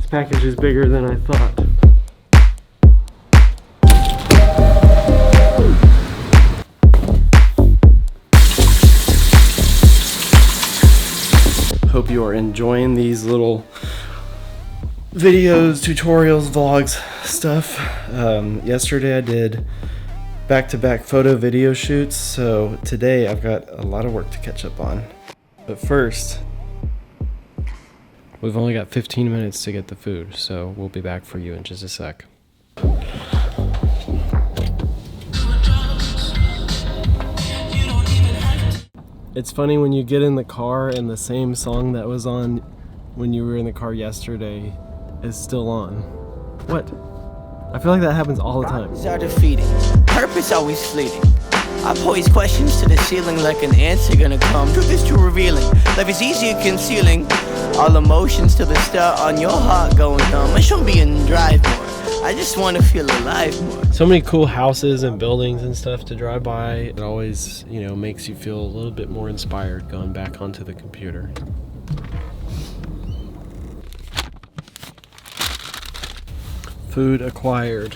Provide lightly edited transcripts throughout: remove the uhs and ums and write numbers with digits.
Package is bigger than I thought. Hope you are enjoying these little videos, tutorials, vlogs, stuff. Yesterday I did back-to-back photo video shoots, so today I've got a lot of work to catch up on. But first, we've only got 15 minutes to get the food, so we'll be back for you in just a sec. It's funny when you get in the car and the same song that was on when you were in the car yesterday is still on. What? I feel like that happens all the time. Are defeating, purpose always fleeting. I pose questions to the ceiling like an answer gonna come. Truth is too revealing, life is easier concealing. All emotions till they start on your heart going numb. I shouldn't be in drive more, I just wanna feel alive more. So many cool houses and buildings and stuff to drive by. It always, you know, makes you feel a little bit more inspired going back onto the computer. Food acquired.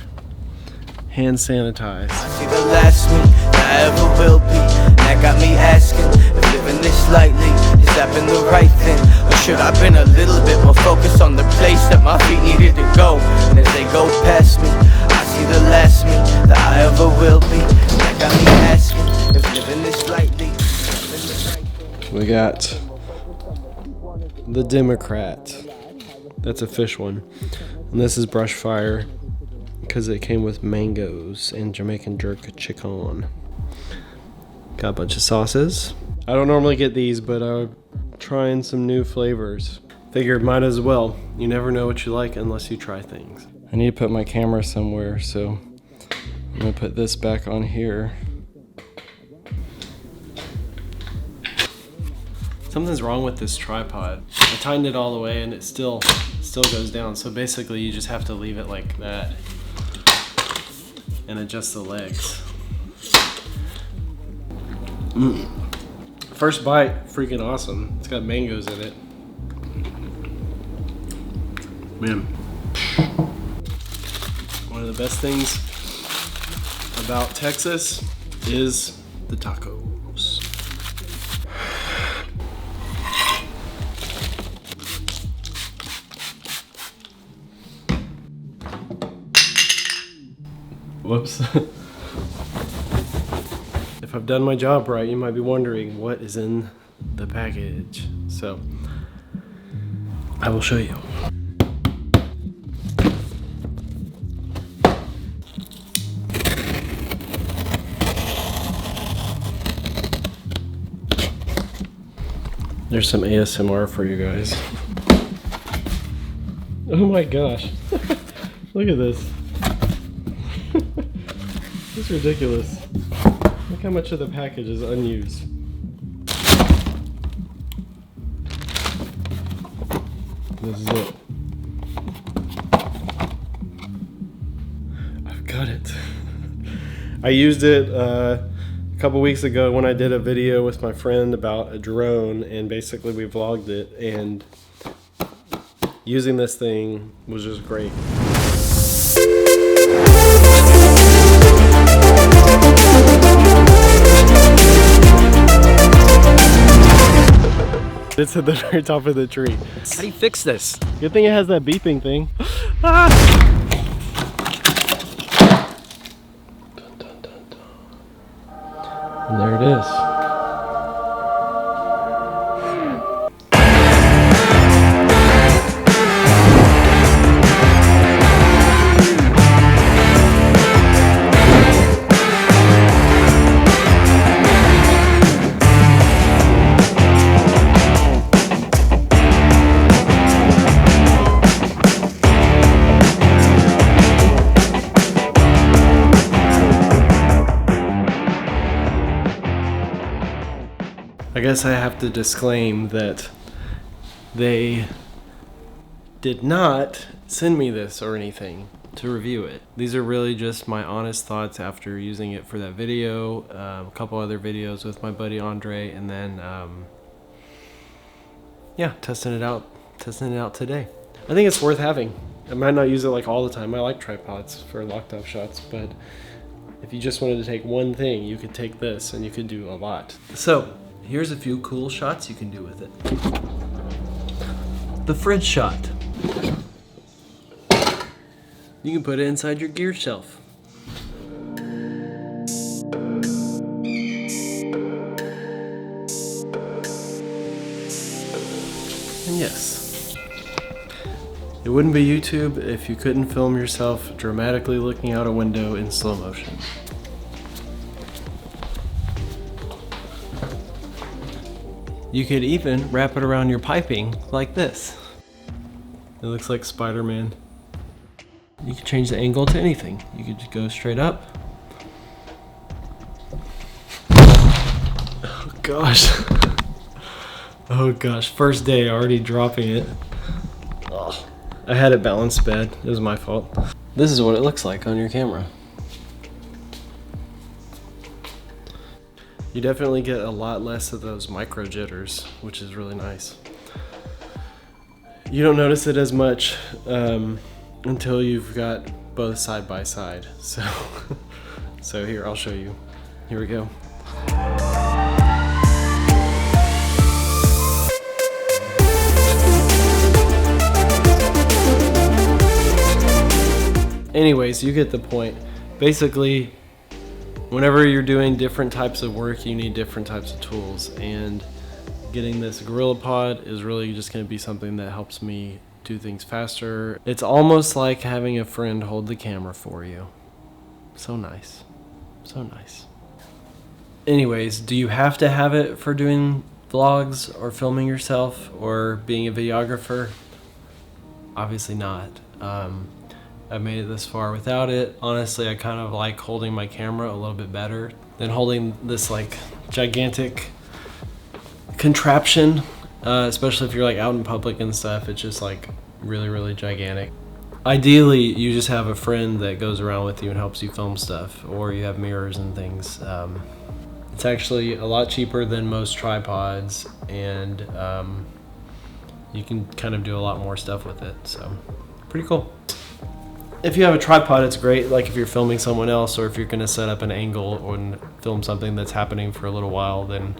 Hand sanitized. I see the last me that I ever will be. That got me asking if living this lightly has that been the right thing, or should I been a little bit more focused on the place that my feet needed to go? And as they go past me, I see the last me that I ever will be. That got me asking if living this lightly has been the right thing. We got the Democrat. That's a fish one. And this is brush fire, because it came with mangoes and Jamaican jerk chicken. Got a bunch of sauces. I don't normally get these, but I'm trying some new flavors. Figured might as well. You never know what you like unless you try things. I need to put my camera somewhere, so I'm gonna put this back on here. Something's wrong with this tripod. I tightened it all the way and it still goes down. So basically you just have to leave it like that and adjust the legs. First bite, freaking awesome. It's got mangoes in it. Man. One of the best things about Texas is the tacos. Whoops. If I've done my job right, you might be wondering what is in the package. So, I will show you. There's some ASMR for you guys. Oh my gosh. Look at this. It's ridiculous. Look how much of the package is unused. This is it. I've got it. I used it a couple weeks ago when I did a video with my friend about a drone, and basically we vlogged it, and using this thing was just great. It's at the very top of the tree. How do you fix this? Good thing it has that beeping thing. Ah! Dun, dun, dun, dun. And there it is. guess I have to disclaim that they did not send me this or anything to review it. These are really just my honest thoughts after using it for that video, a couple other videos with my buddy Andre, and then yeah, testing it out today. I think it's worth having. I might not use it like all the time. I like tripods for locked up shots, but if you just wanted to take one thing, you could take this and you could do a lot. So here's a few cool shots you can do with it. The fridge shot. You can put it inside your gear shelf. And yes, it wouldn't be YouTube if you couldn't film yourself dramatically looking out a window in slow motion. You could even wrap it around your piping like this. It looks like Spider-Man. You can change the angle to anything. You could just go straight up. Oh gosh. Oh gosh, first day already dropping it. Oh, I had it balanced bad. It was my fault. This is what it looks like on your camera. You definitely get a lot less of those micro jitters, which is really nice. You don't notice it as much until you've got both side by side. So here, I'll show you. Here we go. Anyways, you get the point. Basically, whenever you're doing different types of work, you need different types of tools, and getting this GorillaPod is really just going to be something that helps me do things faster. It's almost like having a friend hold the camera for you. So nice. So nice. Anyways, do you have to have it for doing vlogs or filming yourself or being a videographer? Obviously not. I've made it this far without it. Honestly, I kind of like holding my camera a little bit better than holding this like gigantic contraption, especially if you're like out in public and stuff. It's just like really gigantic. Ideally, you just have a friend that goes around with you and helps you film stuff, or you have mirrors and things. It's actually a lot cheaper than most tripods, and you can kind of do a lot more stuff with it, so pretty cool. If you have a tripod, it's great, like if you're filming someone else, or if you're gonna set up an angle and film something that's happening for a little while, then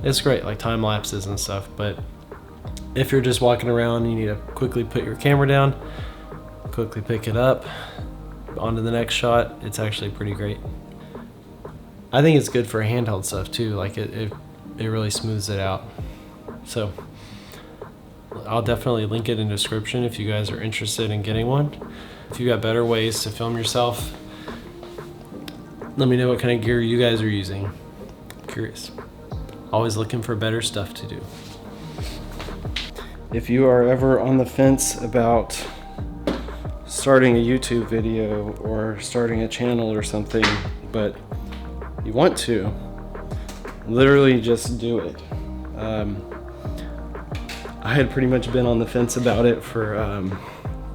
it's great, like time lapses and stuff. But if you're just walking around, you need to quickly put your camera down, quickly pick it up, on to the next shot. It's actually pretty great. I think it's good for handheld stuff too, like it really smooths it out. So I'll definitely link it in the description if you guys are interested in getting one. If you got better ways to film yourself, let me know what kind of gear you guys are using. I'm curious. Always looking for better stuff to do. If you are ever on the fence about starting a YouTube video or starting a channel or something, but you want to, literally just do it. I had pretty much been on the fence about it for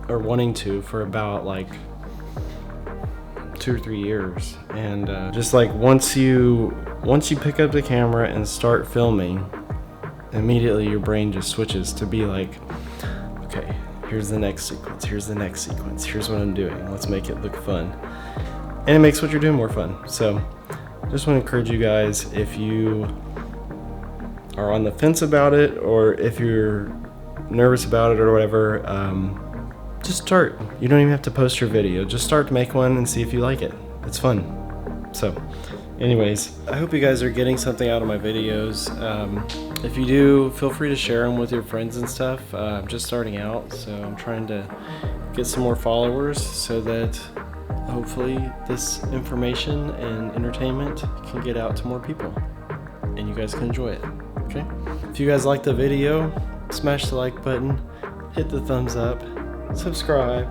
or wanting to for about like 2 or 3 years, and just like once you pick up the camera and start filming, immediately your brain just switches to be like, okay, here's the next sequence, here's the next sequence, here's what I'm doing, let's make it look fun. And it makes what you're doing more fun. So just want to encourage you guys, if you are on the fence about it, or if you're nervous about it or whatever, just start. You don't even have to post your video. Just start to make one and see if you like it. It's fun. So anyways, I hope you guys are getting something out of my videos. If you do, feel free to share them with your friends and stuff. I'm just starting out, so I'm trying to get some more followers so that hopefully this information and entertainment can get out to more people and you guys can enjoy it. Okay? If you guys liked the video, smash the like button, hit the thumbs up, subscribe,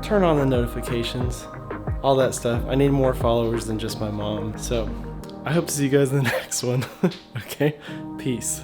turn on the notifications, all that stuff. I need more followers than just my mom. So I hope to see you guys in the next one. Okay, peace.